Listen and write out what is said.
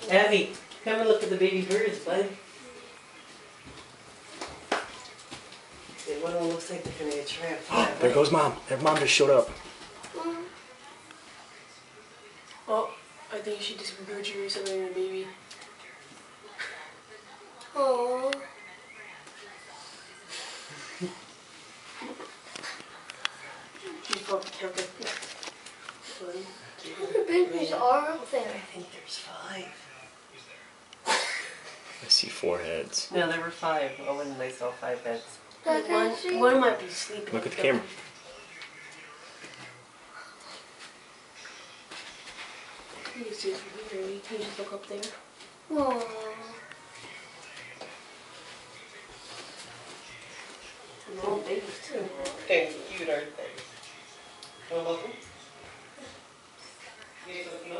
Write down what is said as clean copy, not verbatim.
Abby, come and look at the baby birds, bud. One of them looks like they're gonna get trapped. There goes Mom. Their Mom just showed up. Oh, I think she just regurgitated something in the baby. Oh. She's probably counting. How many babies are up there? I think there's 5. I see 4 heads. No, there were 5. Owen and I saw 5 heads. One might be sleeping. Look at the camera. You can see it from here. You can just look up there. Oh. And they're all babies too. They're cute, aren't they? You want to look them? You guys looking up?